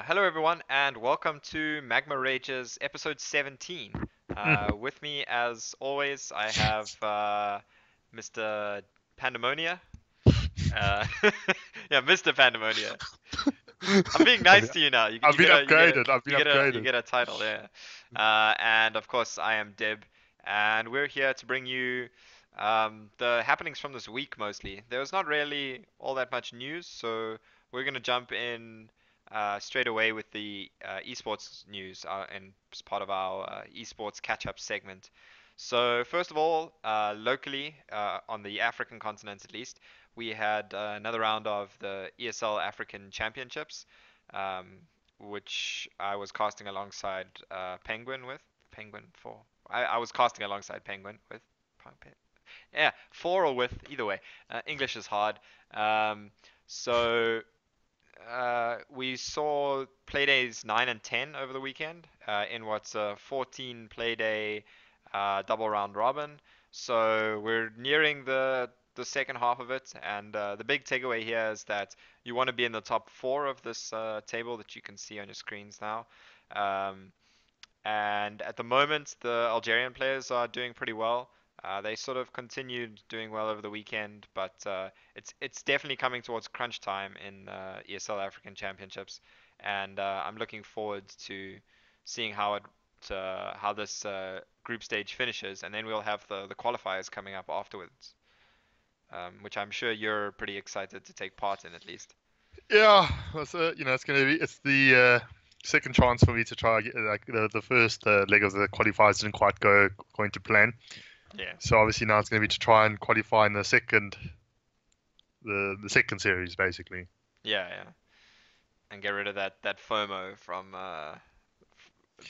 Hello, everyone, and welcome to Magma Ragers Episode 17. With me, as always, I have Mr. Pandemonia. Uh, yeah, Mr. Pandemonia. I'm being I've nice been, to you now. You, I've you been get a you get a upgraded. I've been you upgraded. get a title, yeah. And of course, I am Dib, and we're here to bring you the happenings from this week mostly. There was not really all that much news, so we're gonna jump in straight away with the esports news and as part of our esports catch-up segment. So first of all, locally on the African continent at least, we had another round of the ESL African Championships, um, which I was casting alongside Penguin with. Penguin for. I was casting alongside Penguin with. Yeah, for or with, either way. English is hard. Um, so we saw playdays 9 and 10 over the weekend in what's a 14 playday double round robin. So we're nearing the second half of it, and the big takeaway here is that you want to be in the top four of this table that you can see on your screens now. Um, and at the moment, the Algerian players are doing pretty well. They sort of continued doing well over the weekend, but it's definitely coming towards crunch time in ESL African Championships, and I'm looking forward to seeing how this group stage finishes, and then we'll have the qualifiers coming up afterwards, which I'm sure you're pretty excited to take part in at least. Yeah, it's the second chance for me to try get like the first leg of the qualifiers didn't quite go according to plan. Yeah, So obviously now it's going to be to try and qualify in the second series basically. yeah, yeah, and get rid of that FOMO from That,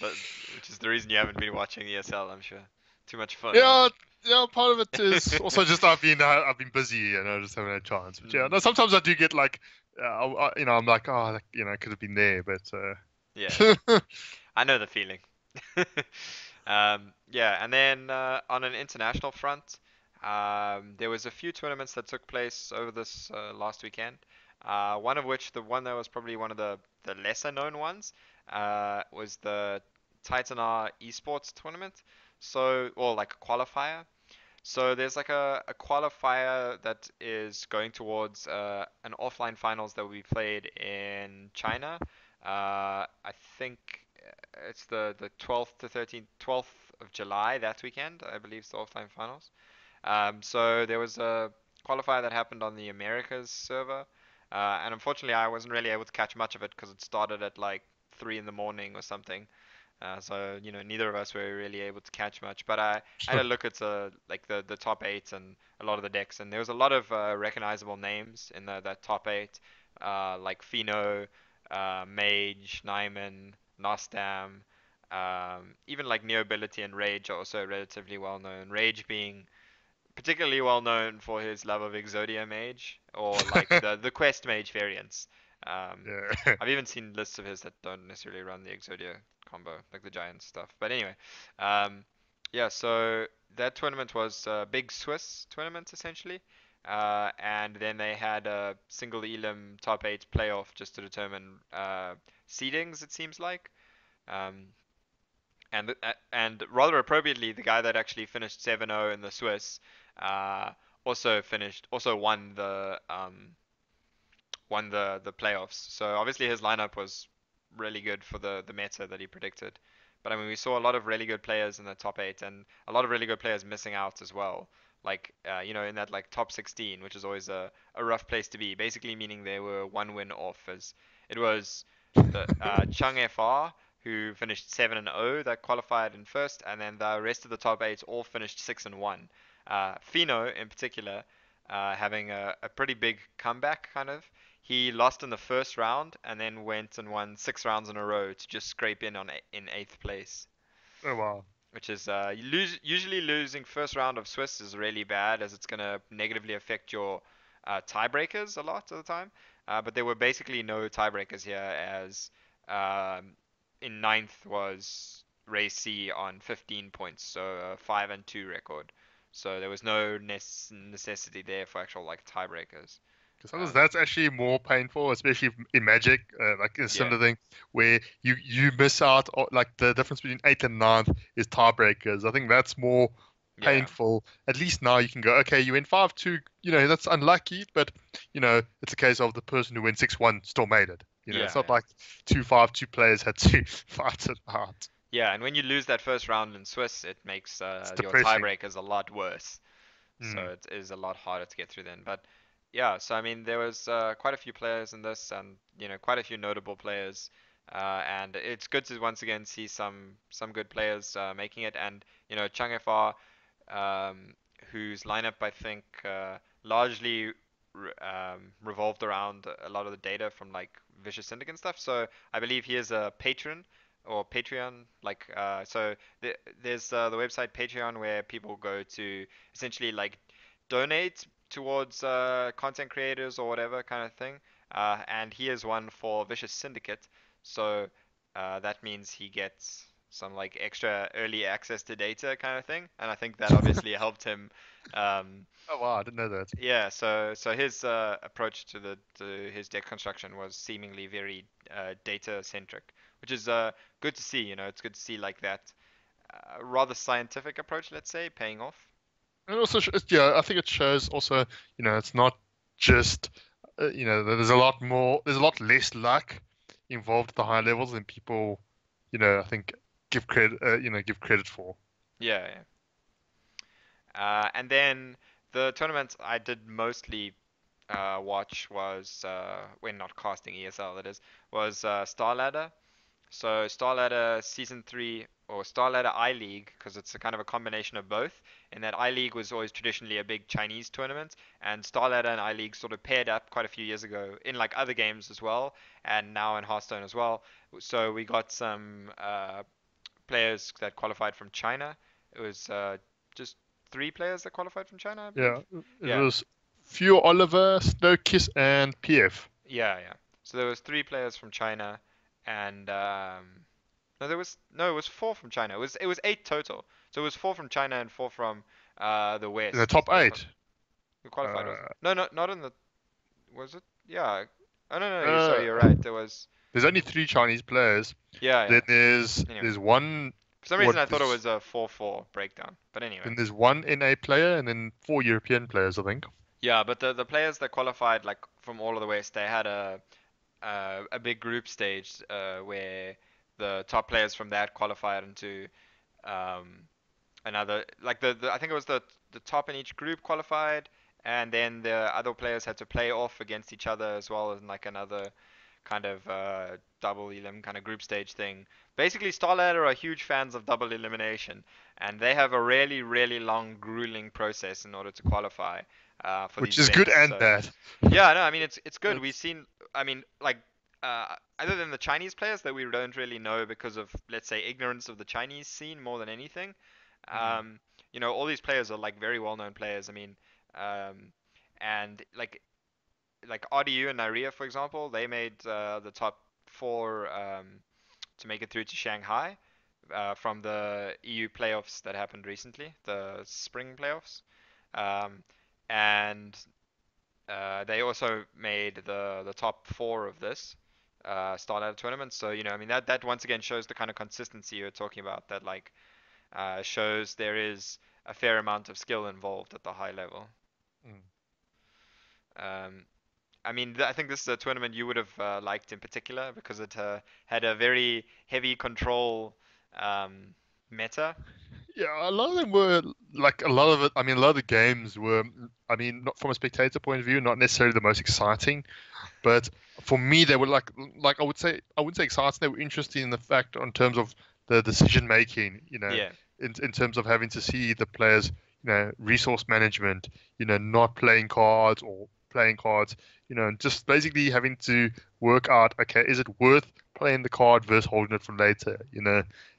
which is the reason you haven't been watching ESL, I'm sure. Too much FOMO. Yeah, yeah. Part of it is also just I've been busy, just haven't had a chance. But yeah, Mm, no, sometimes I do get like, I'm like, oh, like, I could have been there, but yeah, I know the feeling. Yeah, and then on an international front, there was a few tournaments that took place over this last weekend. One of which, the one that was probably one of the lesser known ones, was the Titanar esports tournament. So, or like a qualifier. So there's like a qualifier that is going towards an offline finals that will be played in China. I think it's the 12th to 13th, 12th of July that weekend, I believe, is the offline finals. So there was a qualifier that happened on the Americas server, and unfortunately I wasn't really able to catch much of it because it started at like 3 in the morning or something. So neither of us were really able to catch much. But I had a look at like the top eight and a lot of the decks, and there was a lot of recognizable names in that top eight, like Fino, Mage, Nyman, Nostam, even like Neobility and Rage are also relatively well known. Rage being particularly well known for his love of Exodia Mage or like the Quest Mage variants. Um, yeah. I've even seen lists of his that don't necessarily run the Exodia combo, like the Giant stuff. But anyway, um, yeah, so that tournament was a big Swiss tournament essentially. And then they had a single elim top 8 playoff just to determine seedings, it seems like. Um, and rather appropriately, the guy that actually finished 7-0 in the Swiss uh, also won the playoffs. So obviously his lineup was really good for the meta that he predicted. But I mean, we saw a lot of really good players in the top eight, and a lot of really good players missing out as well. Like in that like top 16, which is always a rough place to be. Basically, meaning they were one win off, as it was the Chung FR who finished 7 and 0 that qualified in first, and then the rest of the top eight all finished 6 and 1. Fino in particular, having a pretty big comeback kind of. He lost in the first round and then went and won 6 rounds in a row to just scrape in eighth place. Oh wow. Which is usually losing first round of Swiss is really bad as it's gonna negatively affect your tiebreakers a lot of the time. But there were basically no tiebreakers here as um, in ninth was Ray C on 15 points, so a 5 and 2 record. So there was no necessity there for actual like tiebreakers. Because sometimes Um, that's actually more painful, especially in Magic, like a yeah, similar thing where you miss out, like the difference between eighth and ninth is tiebreakers. I think that's more yeah, painful. At least now you can go, okay, you win 5-2, that's unlucky, but it's a case of the person who went 6-1 still made it. It's yeah, not yeah. like 2-5 two players had to fight it out. Yeah, and when you lose that first round in Swiss, it makes It's your depressing. tiebreakers a lot worse. So Mm. it is a lot harder to get through then. But yeah, so I mean, there was quite a few players in this, and quite a few notable players. And it's good to once again see some good players making it, and Changefar, um, whose lineup I think largely revolved around a lot of the data from like Vicious Syndicate and stuff. So I believe he is a patron or Patreon, like so there's the website Patreon where people go to essentially like donate towards content creators or whatever kind of thing. And he is one for Vicious Syndicate, so that means he gets some like extra early access to data kind of thing, and I think that obviously helped him. Um, Oh wow, I didn't know that. yeah, so his approach to his deck construction was seemingly very data centric, which is good to see. It's good to see like that rather scientific approach, let's say, paying off. And also, yeah, I think it shows also, it's not just, there's a lot more, there's a lot less luck involved at the high levels than people, I think give credit for. Yeah, yeah. And then the tournament I did mostly watch was when not casting ESL, that is, was Starladder. So Starladder Season 3 or Starladder I League, because it's a kind of a combination of both. And that I League was always traditionally a big Chinese tournament, and Starladder and I League sort of paired up quite a few years ago in like other games as well, and now in Hearthstone as well. So we got some players that qualified from China. It was just three players that qualified from China, I believe. Yeah, it Yeah, was Few Oliver, Snowkiss, and PF. yeah, yeah. So there was three players from China, and no, it was four from China. It was eight total. So it was four from China and four from the In the West. top eight. Who qualified was it? Uh, No, no, not in the. Was it? Yeah. Oh no, no, uh, sorry, you're right. There was. there's only three Chinese players. Yeah, Then yeah. there's Anyway, there's one for some what reason I thought it there's was a 4-4 breakdown. But anyway. then there's one NA player and then four European players, I think. Yeah, but the players that qualified like from all of the West, they had a big group stage where the top players from that qualified into um, another like I think it was the top in each group qualified, and then the other players had to play off against each other as well as like another kind of double elim kind of group stage thing. Basically, Starladder are huge fans of double elimination, and they have a really really long grueling process in order to qualify for Which these is good events. and So bad. yeah, no, I mean it's good. We've It's seen, I mean, like other than the Chinese players that we don't really know because of let's say ignorance of the Chinese scene more than anything. mm, Um, all these players are like very well-known players. I mean, um, and like RDU and Naria, for example, they made the top four to make it through to Shanghai from the EU playoffs that happened recently, the spring playoffs. Um, and they also made the top four of this start out tournament. So I mean that once again shows the kind of consistency you're talking about. That like shows there is a fair amount of skill involved at the high level. mm. Um, I mean, I think this is a tournament you would have liked in particular because it had a very heavy control um, meta. Yeah, a lot of them were like a lot of it. I mean, a lot of the games were. I mean, not from a spectator point of view, not necessarily the most exciting, but for me, they were like I wouldn't say exciting. They were interesting in the fact in terms of the decision making. Yeah, In terms of having to see the players, resource management. Not playing cards or playing cards. And just basically having to work out. Okay, is it worth playing the card versus holding it for later?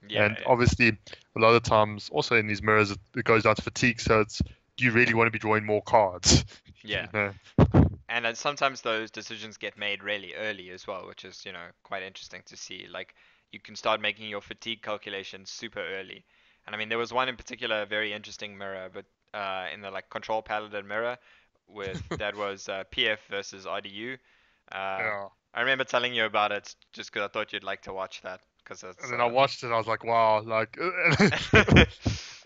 yeah, And yeah, obviously, a lot of times, also in these mirrors, it goes down to fatigue. So it's, do you really want to be drawing more cards? yeah. you know, And sometimes those decisions get made really early as well, which is, quite interesting to see. Like, you can start making your fatigue calculations super early. And I mean, there was one in particular, very interesting mirror, but in the like control paladin mirror, with that was PF versus RDU. Uh, Yeah. I remember telling you about it just because I thought you'd like to watch that because And it's then I watched it. I was like, wow, like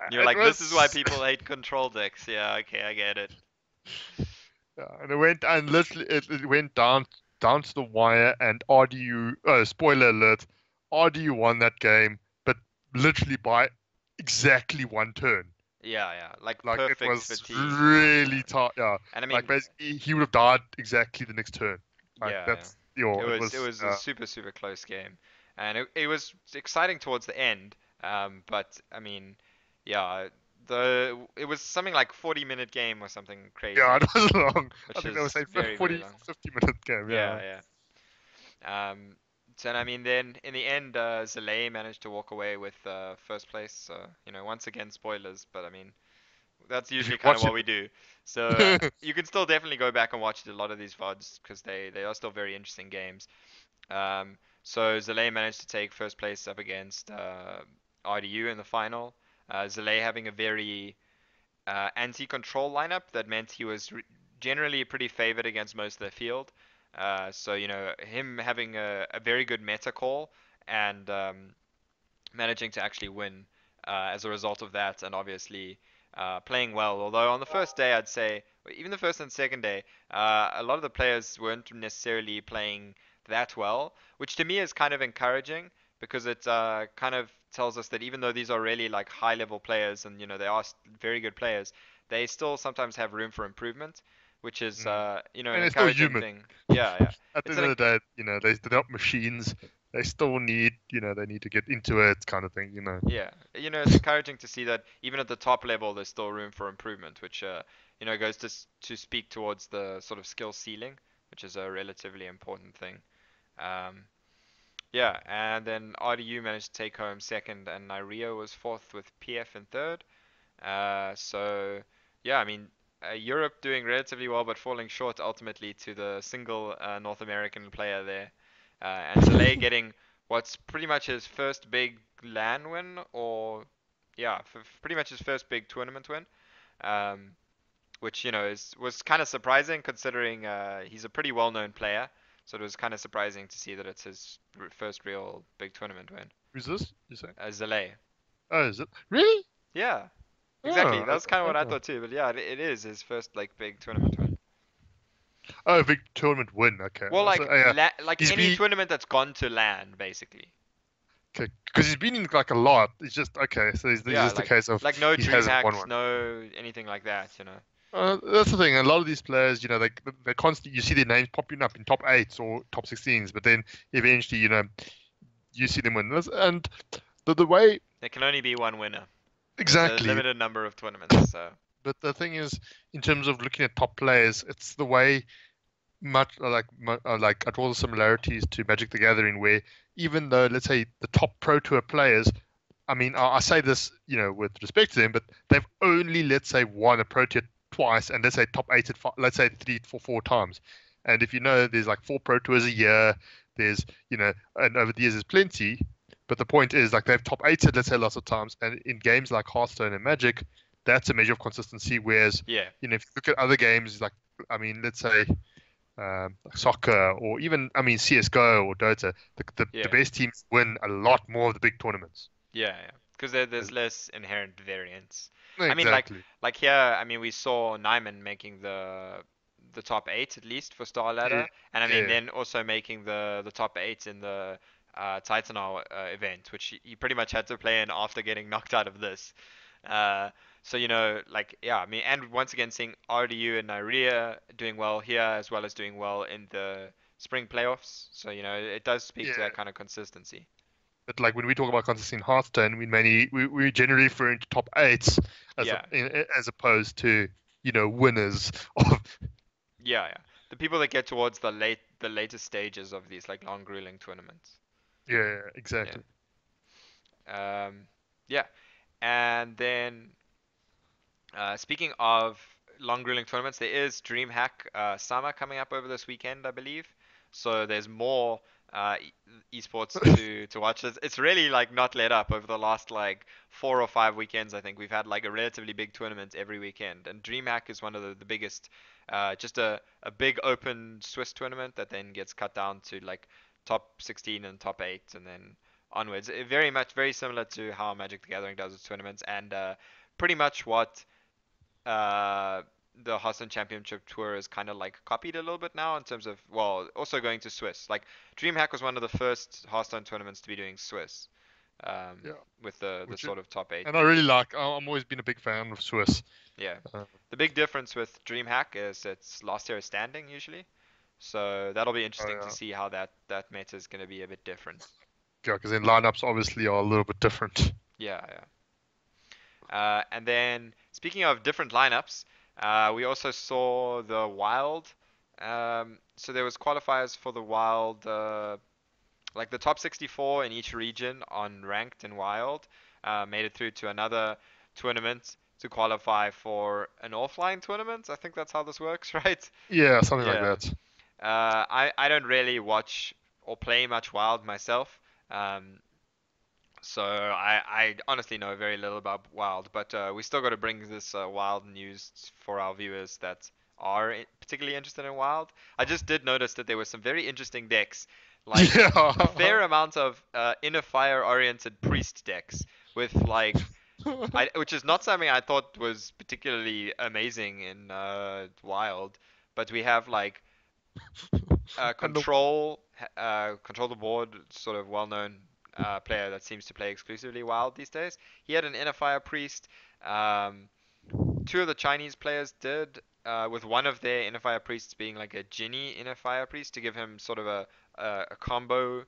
you're it like, this is why was. people hate control decks. Yeah, okay, I get it. Yeah, and it went and literally it went down to the wire. And RDU, spoiler alert, RDU won that game, but literally by exactly one turn. Yeah, yeah, like Like it perfect was fatigue. really tight. Yeah, And I like mean, basically he would have died exactly the next turn. Like yeah, yeah. that's yo, it It was. was a super close game, and it was exciting towards the end. But I mean, yeah, the it was something like 40-minute game or something Yeah, crazy, it was long. I which think they were is saying very 40, long. 50 minute game. Yeah, Yeah. yeah. So I mean, then in the end, Zalay managed to walk away with first place. So once again, spoilers, but I mean, that's Did you usually kind of watch what it? we do. So you can still definitely go back and watch a lot of these VODs because they are still very interesting games. So Zalay managed to take first place up against RDU in the final. Zalay having a very anti-control lineup that meant he was generally pretty favored against most of the field. So him having a very good meta call and managing to actually win as a result of that, and obviously playing well. Although on the first day, I'd say, even the first and second day, a lot of the players weren't necessarily playing that well, which to me is kind of encouraging because it kind of tells us that even though these are really like high level players and they are very good players, they still sometimes have room for improvement, which is Mm. an And they're still encouraging human. thing. Yeah, yeah. At the It's end of the day, they're not machines. They still need, they need to get into it, kind of thing. Yeah, it's encouraging to see that even at the top level, there's still room for improvement, which goes to speak towards the sort of skill ceiling, which is a relatively important thing. Um, yeah, and then RDU managed to take home second, and Nirio was fourth with PF in third. So yeah, I mean, Europe doing relatively well, but falling short ultimately to the single North American player there, and Zalay getting what's pretty much his first big LAN win, or yeah, pretty much his first big tournament win. Um, which was kind of surprising considering he's a pretty well-known player. So it was kind of surprising to see that it's his first real big tournament win. Who's this? You say? Zalay. Oh, is it really? Yeah, exactly. Oh, That was kind of what I oh. thought too. But yeah, it is his first like big tournament win. Oh, big tournament win. Okay, Well, so like yeah, like he's any been tournament that's gone to LAN, basically. okay because he's been in like a lot. It's just okay. So it's Yeah, just a case of like no he dream hasn't won hacks, one. no anything like that. That's the thing. A lot of these players, they constantly you see their names popping up in top eights or top 16s, but then eventually, you see them win. And the way There can only be one winner. There's a exactly. limited number of tournaments, so But the thing is, in terms of looking at top players, it's the way like I draw the similarities to Magic the Gathering, where even though let's say the top Pro Tour players, I mean, I say this, with respect to them, but they've only, let's say, won a Pro Tour twice, and let's say top eight at let's say three, four times. And if there's like four Pro Tours a year, there's, and over the years there's plenty. But the point is, like, they've top eighted, let's say, lots of times. And in games like Hearthstone and Magic, that's a measure of consistency. Whereas, yeah, if you look at other games, like, I mean, let's say, like soccer or even, I mean, CS:GO or Dota, the yeah, best teams win a lot more of the big tournaments. yeah. Because there's less inherent variance. I mean, Exactly. like here, I mean, we saw Nyman making the top eight at least for Yeah, Starladder, and I mean, yeah, then also making the top eight in the Titanar event, which he pretty much had to play in after getting knocked out of this. Uh, so like yeah, I mean, and once again seeing RDU and Nyria doing well here as well as doing well in the spring playoffs. So it does speak to yeah. that kind of consistency. But like when we talk about consistency in Hearthstone, we generally refer to top eights Yeah, as opposed to winners of. yeah, yeah. The people that get towards the later stages of these like long grueling tournaments. Yeah, Yeah. exactly. Yeah. And then speaking of long grueling tournaments, there is DreamHack Summer coming up over this weekend, I believe. So there's more esports to watch. It's really like not let up over the last like 4 or 5 weekends. I think we've had like a relatively big tournament every weekend, and DreamHack is one of the biggest. Just a big open Swiss tournament that then gets cut down to like top 16 and top 8, and then onwards. Very much very similar to how Magic the Gathering does its tournaments, and pretty much what uh, the Hearthstone Championship Tour is kind of like copied a little bit now in terms of, well, also going to Swiss. Like DreamHack was one of the first Hearthstone tournaments to be doing Swiss, Yeah, with the which sort of top 8. and I really like. I'm always been a big fan of Swiss. Yeah. Uh, The big difference with DreamHack is it's last year standing usually. So that'll be oh interesting to yeah, see how that meta is going to be a bit different. yeah, because then lineups obviously are a little bit different. Yeah, yeah. And then speaking of different lineups, we also saw the Wild. So there was qualifiers for the Wild, like the top 64 in each region on ranked and Wild, made it through to another tournament to qualify for an offline tournament. I think that's how this works, right? Yeah, something like Yeah. that. I don't really watch or play much Wild myself. Um, so I honestly know very little about Wild, but we still got to bring this Wild news for our viewers that are particularly interested in Wild. I just did notice that there were some very interesting decks, like a Yeah. fair amount of inner fire oriented priest decks with like which is not something I thought was particularly amazing in Wild, but we have like And the control the board, sort of well-known player that seems to play exclusively Wild these days. He had an Inner Fire Priest. Um, Two of the Chinese players did, with one of their Inner Fire Priests being like a Jinny Inner Fire Priest to give him sort of a combo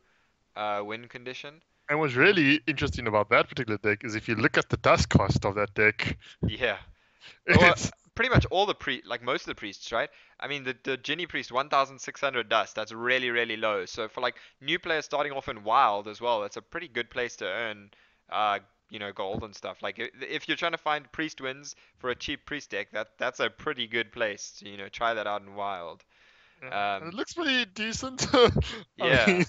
win condition. and what's really interesting about that particular deck is if you look at the dust cost of that deck, Yeah. Well, it's pretty much all the like most of the priests, right? I mean, the Jinny priest 1,600 dust. That's really really low. So for like new players starting off in Wild as well, that's a pretty good place to earn, uh, gold and stuff. Like if you're trying to find priest wins for a cheap priest deck, that's a pretty good place to try that out in Wild. and it Um, looks pretty decent. I yeah. mean,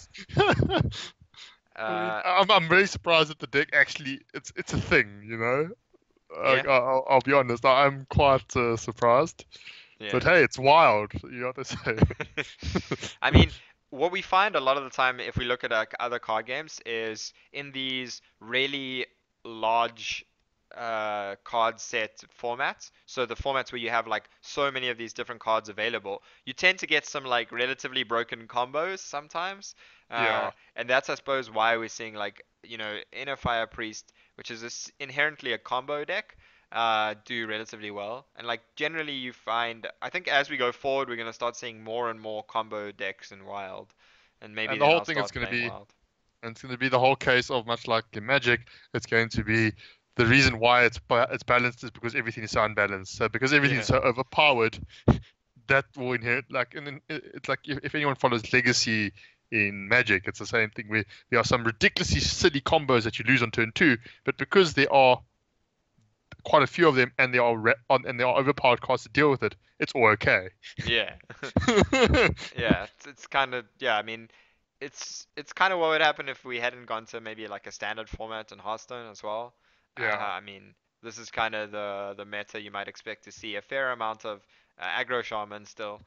Uh, I'm very surprised that the deck actually it's a thing, you know. yeah. I'll be honest, I'm quite surprised. But Yeah. hey, it's wild, you know what they say. I mean, what we find a lot of the time, if we look at other card games, is in these really large card set formats. So the formats where you have like so many of these different cards available, you tend to get some like relatively broken combos sometimes. Yeah, And that's, I suppose, why we're seeing like, Inner Fire Priest, which is inherently a combo deck, do relatively well. And like generally you find, I think as we go forward, we're going to start seeing more and more combo decks in Wild. And maybe and the then whole I'll thing is start going to playing be, Wild. and it's going to be the whole case of much like in Magic, it's going to be the reason why it's balanced is because everything is so unbalanced. So because everything's Yeah. so overpowered, that will inherit like and then it's like if anyone follows Legacy in Magic, it's the same thing where there are some ridiculously silly combos that you lose on turn two, but because there are quite a few of them and they are and they are overpowered cards to deal with it, it's all okay. Yeah. Yeah, it's kind of, yeah, I mean, it's kind of what would happen if we hadn't gone to maybe like a standard format in Hearthstone as well. Yeah, I mean, this is kind of the meta you might expect to see a fair amount of aggro shaman still.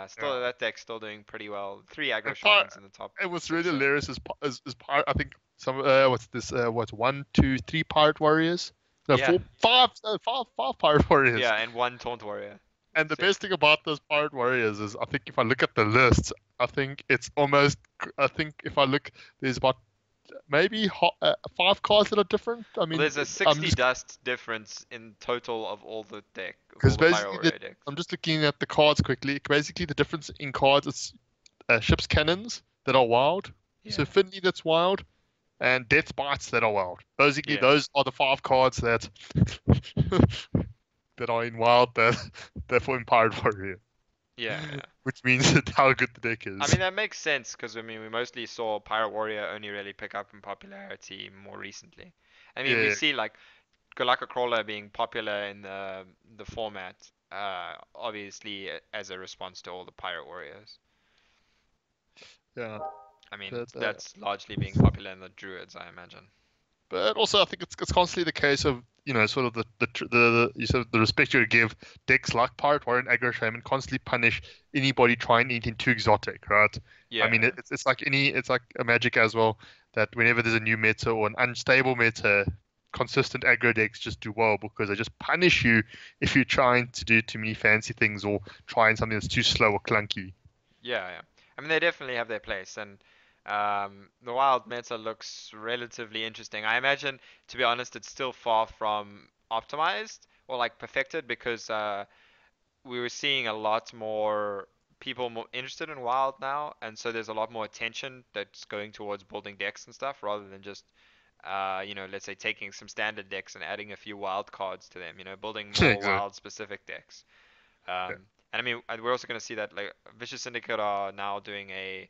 Still yeah. that deck's still doing pretty well. Three aggro And shamans in the top it was really six, I think. hilarious as I think some what's this what's one two three pirate warriors, no Yeah, four five pirate warriors. yeah, and one taunt warrior. And the Sick. best thing about those pirate warriors is I think if I look at the list, I think it's almost I think if I look there's about maybe five cards that are different. I Well, mean there's a I'm 60 just dust difference in total of all the deck, of all because the pyro basically warrior decks. I'm just looking at the cards quickly. Basically the difference in cards is ship's cannons that are wild. So Yeah, Finley that's wild, and Death Bites that are wild. Basically, yeah, those are the five cards that that are in wild that for Empowered Warrior, yeah, yeah. which means that how good the deck I is. mean, that makes sense because I mean, we mostly saw Pirate Warrior only really pick up in popularity more recently. I mean, we Yeah, see like Galaka Crawler being popular in the format, obviously as a response to all the Pirate Warriors. yeah. I mean, But that's largely being popular in the Druids, I imagine. But also, I think it's constantly the case of sort of you said the respect you give decks like Pirate Warrior and Aggro Shaman constantly punish anybody trying anything too exotic, right? I Yeah, mean, yeah. it's like a Magic as well that whenever there's a new meta or an unstable meta, consistent aggro decks just do well because they just punish you if you're trying to do too many fancy things or trying something that's too slow or clunky. Yeah, yeah. I mean, they definitely have their place, and the wild meta looks relatively interesting. I imagine, to be honest, it's still far from optimized or like perfected because we were seeing a lot more people more interested in wild now, and so there's a lot more attention that's going towards building decks and stuff rather than just let's say taking some standard decks and adding a few wild cards to them, building more Exactly. wild specific decks. Yeah. And I mean, we're also going to see that like Vicious Syndicate are now doing a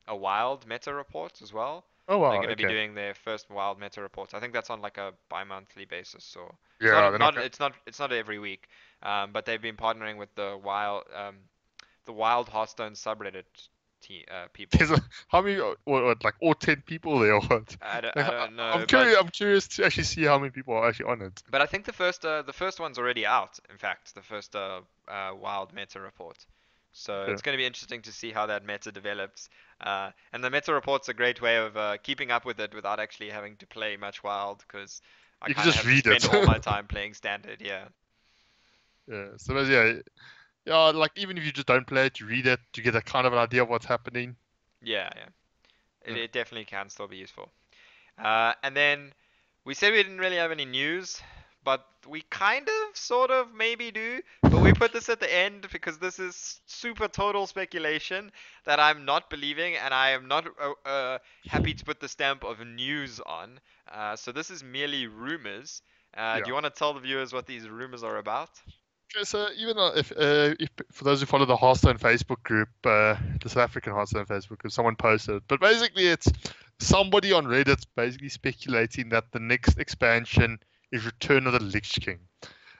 wild meta report as well. Oh They're wow. going to be Okay. doing their first wild meta report. I think that's on like a bi-monthly basis, so it's Yeah. They're not. it's not every week. But they've been partnering with the Wild Hearthstone subreddit people. There's how many, what, like all 10 people there, or what? Like, I don't I'm know, but curious. I'm curious to actually see how many people are actually on it. I think the first one's already out. In fact, the first wild meta report. So Okay. it's going to be interesting to see how that meta develops. And the meta report's a great way of keeping up with it without actually having to play much wild, because I You can kind of just have to read it. spend all my time playing standard. Yeah, Yeah. So yeah. Like even if you just don't play it, you read it, you get a kind of an idea of what's happening. yeah, yeah. Yeah. It definitely can still be useful. And then we said we didn't really have any news, but we kind of, sort of, maybe do. But we put this at the end because this is super total speculation that I'm not believing, and I am not happy to put the stamp of news on. So this is merely rumors. Do Yeah. you want to tell the viewers what these rumors are about? Okay, so even if for those who follow the Hearthstone Facebook group, the South African Hearthstone Facebook group, someone posted, but basically it's somebody on Reddit basically speculating that the next expansion is Return of the Lich King.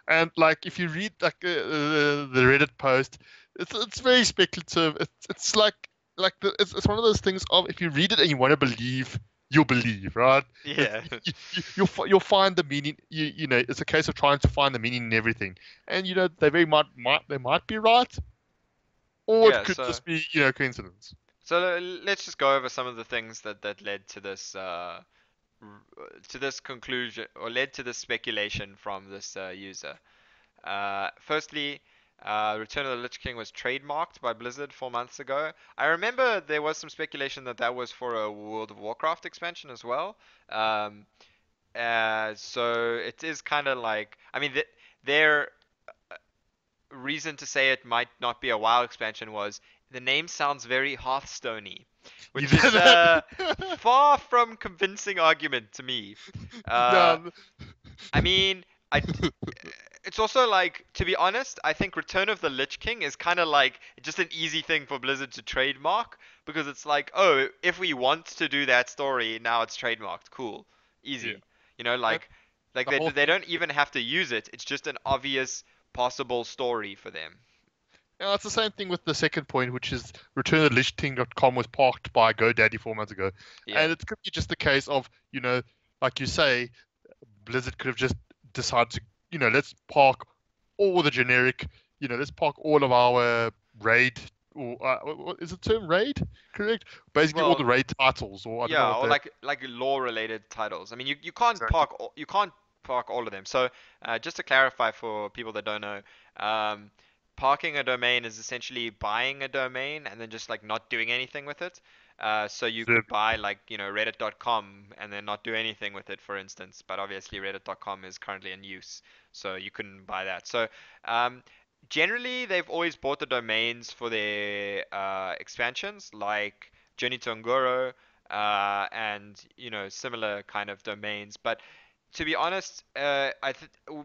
And like if you read like the Reddit post, it's very speculative. It's like it's one of those things of if you read it and you want to believe, you'll believe, right? It's, Yeah. you'll find the meaning. It's a case of trying to find the meaning in everything. And they very they might be right, or it Yeah, could so just be coincidence. let's just go over some of the things that led to this conclusion, or led to this speculation from this user. Firstly, Return of the Lich King was trademarked by Blizzard 4 months ago. I remember there was some speculation that that was for a World of Warcraft expansion as well. Um, so it is kind of like, I mean, their reason to say it might not be a WoW expansion was the name sounds very Hearthstone-y, which is Either that, far from convincing argument to me. Uh, yeah, I mean, I it's also like, to be honest, I think Return of the Lich King is kind of like just an easy thing for Blizzard to trademark, because it's like, oh, if we want to do that story, now it's trademarked. Cool, yeah. easy. And Like the whole they thing. don't even have to use it. It's just an obvious possible story for them. Yeah, it's the same thing with the second point, which is returnofthelichting.com was parked by GoDaddy 4 months ago. Yeah. And it could be just the case of, like you say, Blizzard could have just decided to, let's park all the generic, let's park all of our raid, or what is the term raid? Correct? Basically all the Well, raid titles, or I don't know yeah, what or the. like law related titles. I mean, Exactly. you can't park all of them. So just to clarify for people that don't know, um, parking a domain is essentially buying a domain and then just like not doing anything with it. So you could buy like Reddit.com and then not do anything with it, for instance. But obviously Reddit.com is currently in use, so you couldn't buy that. So um, generally they've always bought the domains for their expansions, like Journey to Ngoro, and similar kind of domains. But to be honest,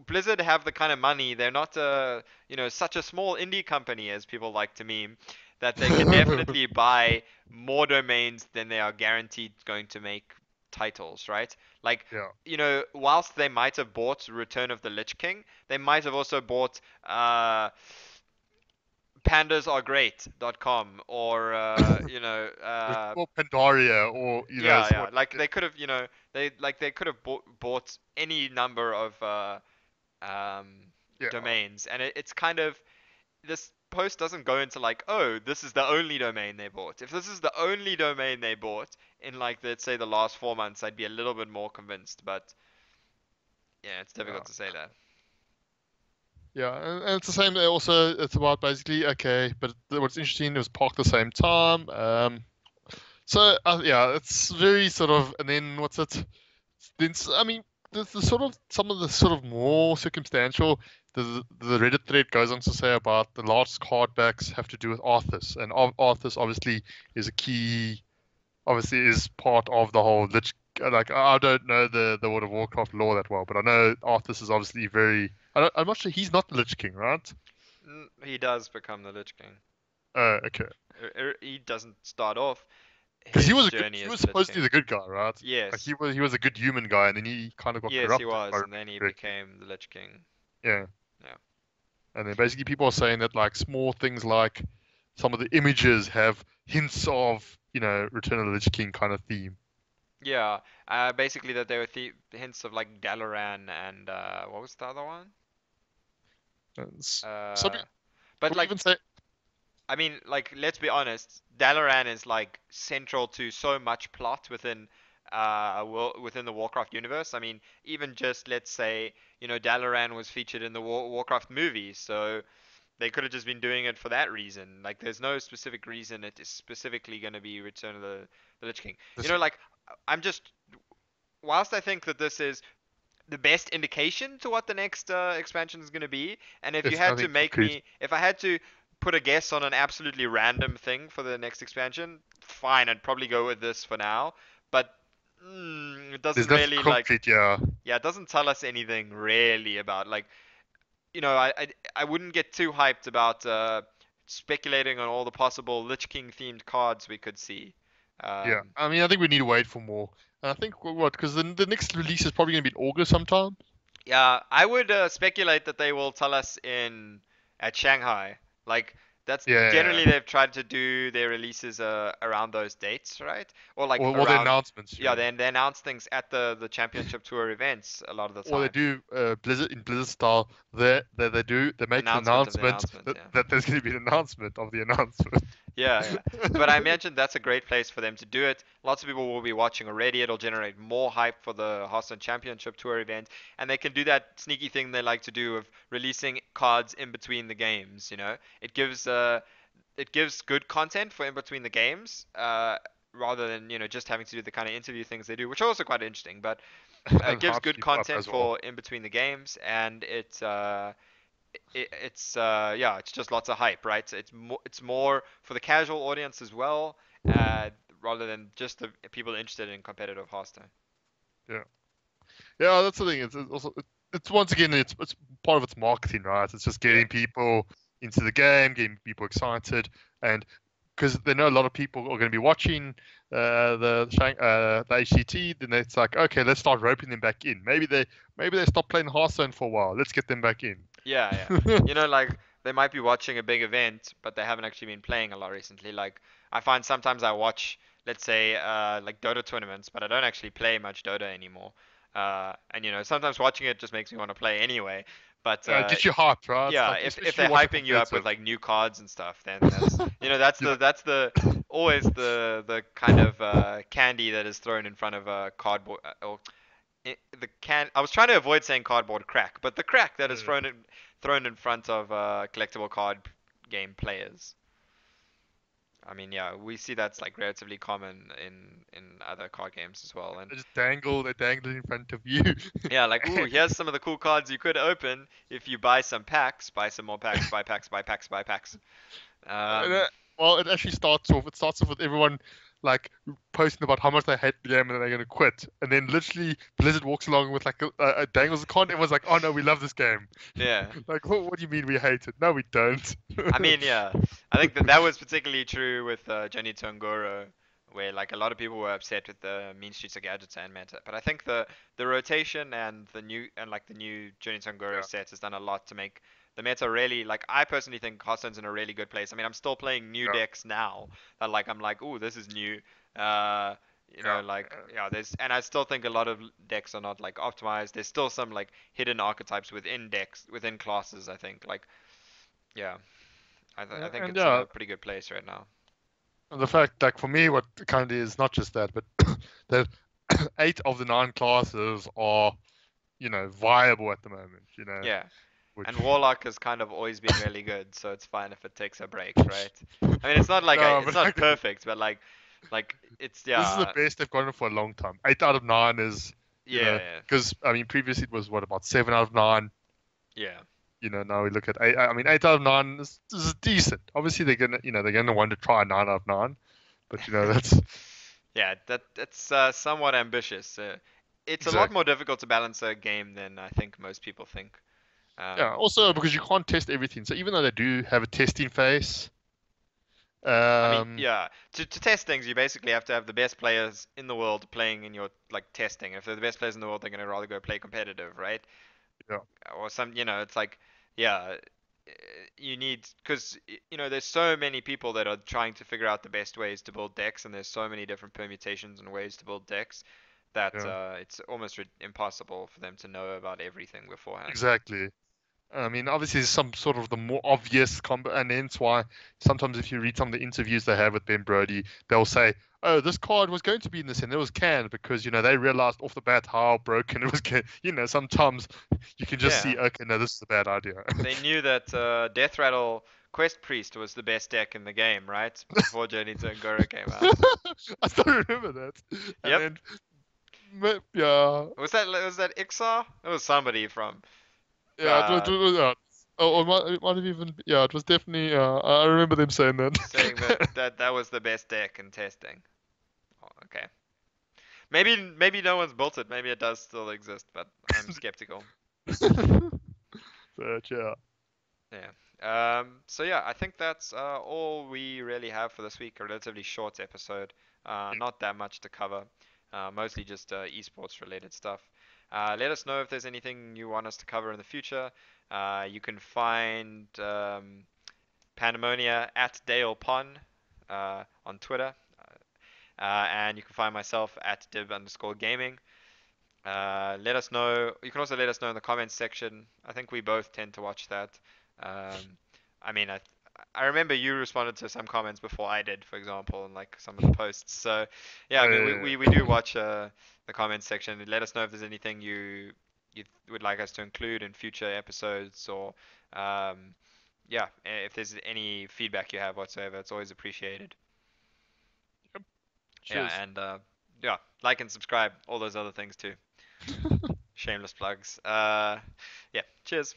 Blizzard have the kind of money. They're not such a small indie company as people like to meme, that they can definitely buy more domains than they are guaranteed going to make titles, right? Like, Yeah. whilst they might have bought Return of the Lich King, they might have also bought pandasaregreat.com or or Pandaria, or yeah, yeah, what? like they could have, they could have bought any number of um, Yeah, domains, and it's kind of, this post doesn't go into like, oh, this is the only domain they bought. If this is the only domain they bought in, like, let's say the last 4 months, I'd be a little bit more convinced. But yeah, it's yeah. difficult to say that. Yeah, and it's the same. Also, it's about basically okay, but what's interesting, it was parked at the same time. So yeah, it's very sort of, and then what's it? Then I mean, the sort of some of the sort of more circumstantial. The Reddit thread goes on to say about the largest card backs have to do with Arthas, and Arthas obviously is a key. Obviously, is part of the whole Lich. Like I don't know the World of Warcraft lore that well, but I know Arthas is obviously very. I'm not sure he's not the Lich King, right? He does become the Lich King. Okay. He doesn't start off Because his he journey as was the Lich supposed to be King. the good guy, right? Like Yes, he was a good human guy, and then he kind of got yes, he corrupted, if I was, and remember then he correctly. became the Lich King. Yeah. Yeah. And then basically people are saying that like small things like some of the images have hints of, Return of the Lich King kind of theme. Yeah, basically that there were hints of like Dalaran and what was the other one? And some Uh, but people like, even say, I mean, like, let's be honest, Dalaran is like central to so much plot within within the Warcraft universe. I mean, even just let's say, Dalaran was featured in the Warcraft movie, so they could have just been doing it for that reason. Like, there's no specific reason it is specifically going to be Return of the Lich King. this, Like, I'm just, whilst I think that this is the best indication to what the next expansion is going to be. And if you it's had to nothing concrete. if I had to put a guess on an absolutely random thing for the next expansion, fine, I'd probably go with this for now. But it There's doesn't nothing really, like, concrete, yeah. yeah, it doesn't tell us anything really about, like, I wouldn't get too hyped about speculating on all the possible Lich King themed cards we could see. Yeah. Um, I mean, I think we need to wait for more. And I think what, because the next release is probably going to be in August sometime. Yeah, I would speculate that they will tell us in at Shanghai. Like, that's Yeah, yeah, generally yeah. they've tried to do their releases around those dates, right? Or like Or the around, announcements, yeah, yeah. then they announce things at the championship tour events a lot of the Or they time. do Blizzard in Blizzard style. They make an Announcement of the announcement announcement, that, yeah. that there's going to be an announcement of the announcement. Yeah, yeah. But I imagine that's a great place for them to do it. Lots of people will be watching already. It'll generate more hype for the Hearthstone Championship Tour event. And they can do that sneaky thing they like to do of releasing cards in between the games, you know? It gives good content for in between the games, rather than, just having to do the kind of interview things they do, which are also quite interesting, but it And gives hypes good people up content as well. for in between the games, and it's yeah, it's just lots of hype, right? So it's more for the casual audience as well, rather than just the people interested in competitive Hearthstone. Yeah. Yeah, that's the thing. It's also it's once again it's part of its marketing, right? It's just Yeah, getting people into the game, getting people excited, and because they know a lot of people are going to be watching the HCT, then it's like, okay, let's start roping them back in. Maybe they stop playing Hearthstone for a while. Let's get them back in. yeah, yeah. Like, they might be watching a big event, but they haven't actually been playing a lot recently. Like, I find sometimes I watch, let's say, like Dota tournaments, but I don't actually play much Dota anymore. And sometimes watching it just makes me want to play anyway. But Get you hyped, right? It's yeah, like if especially they're you watch a hyping you up with competitive. like new cards and stuff, then that's that's You know, the always the kind of candy that is thrown in front of a cardboard, or the can. I was trying to avoid saying cardboard crack, but the crack that is mm, thrown in front of collectible card game players. I mean, yeah, we see that's like relatively common in other card games as well. And they dangle it in front of you. yeah, like, ooh, here's some of the cool cards you could open if you buy some packs, buy some more packs, buy packs, buy packs, buy packs. And, Um, well, it actually starts off. It starts off with everyone like posting about how much they hate the game and they're going to quit. And then literally Blizzard walks along with like a dangles a con. Everyone's like, "Oh no, we love this game." yeah. Like, what do you mean we hate it? No, we don't. I mean, yeah. I think that was particularly true with Johnny Tongoro, where like a lot of people were upset with the Mean Streets of Gadgets and meta. But I think the rotation and the new Johnny Tongoro Yeah, set has done a lot to make the meta really like I personally think Hearthstone's in a really good place. I mean, I'm still playing new Yeah, decks now that like I'm like, oh, this is new. Uh, yeah. like yeah, there's and I still think a lot of decks are not like optimized. There's still some like hidden archetypes within decks, within classes. I think like yeah, I think And it's in yeah, a pretty good place right now. the fact, like for me, what kind of is not just that, but that 8 of the 9 classes are, viable at the moment. Yeah, Which and Warlock has kind of always been really good, so it's fine if it takes a break, right? I mean, it's not like no, it's but not like perfect, but like it's this is the yeah, best they've gotten for a long time. 8 out of 9 is, yeah, yeah, because I mean previously it was what about 7 out of 9. yeah. Now we look at 8. I mean 8 out of 9 is decent. Obviously they're gonna want to try 9 out of 9, but that's Yeah, that's somewhat ambitious. It's a lot exactly. more difficult to balance a game than I think most people think. Yeah. Also because you can't test everything. So even though they do have a testing phase, I mean, um, yeah, to test things, you basically have to have the best players in the world playing in your like testing. If they're the best players in the world, they're gonna rather go play competitive, right? yeah, Or it's like, yeah, you need because there's so many people that are trying to figure out the best ways to build decks, and there's so many different permutations and ways to build decks that yeah, it's almost impossible for them to know about everything beforehand. exactly. I mean, obviously, there's some sort of the more obvious and hence why sometimes if you read some of the interviews they have with Ben Brody, they'll say, "Oh, this card was going to be in this and it was canned because they realized off the bat how broken it was." Sometimes you can just Yeah, see, okay, no, this is a bad idea. they knew that Death Rattle Quest Priest was the best deck in the game, right? Before Journey to Angora came out. I still remember that. And Yep. then, yeah, Was that Ixar? It was somebody from yeah, uh, oh, it might have even, yeah, it was definitely. I remember them saying that. saying that was the best deck in testing. Oh, okay. Maybe no one's built it. Maybe it does still exist, but I'm skeptical. But yeah, Yeah. So yeah, I think that's all we really have for this week. A relatively short episode. Not that much to cover. Mostly just esports related stuff. Let us know if there's anything you want us to cover in the future. You can find Pandemonia at Dale Pon on Twitter. And you can find myself at div_gaming. Let us know. You can also let us know in the comments section. I think we both tend to watch that. Um, I mean, I remember you responded to some comments before I did, for example, in like some of the posts. So, yeah, I mean, uh, we do watch the comments section. Let us know if there's anything you would like us to include in future episodes, or yeah, if there's any feedback you have whatsoever. It's always appreciated. Yeah, cheers. and yeah, like and subscribe, all those other things too. Shameless plugs. Yeah, cheers.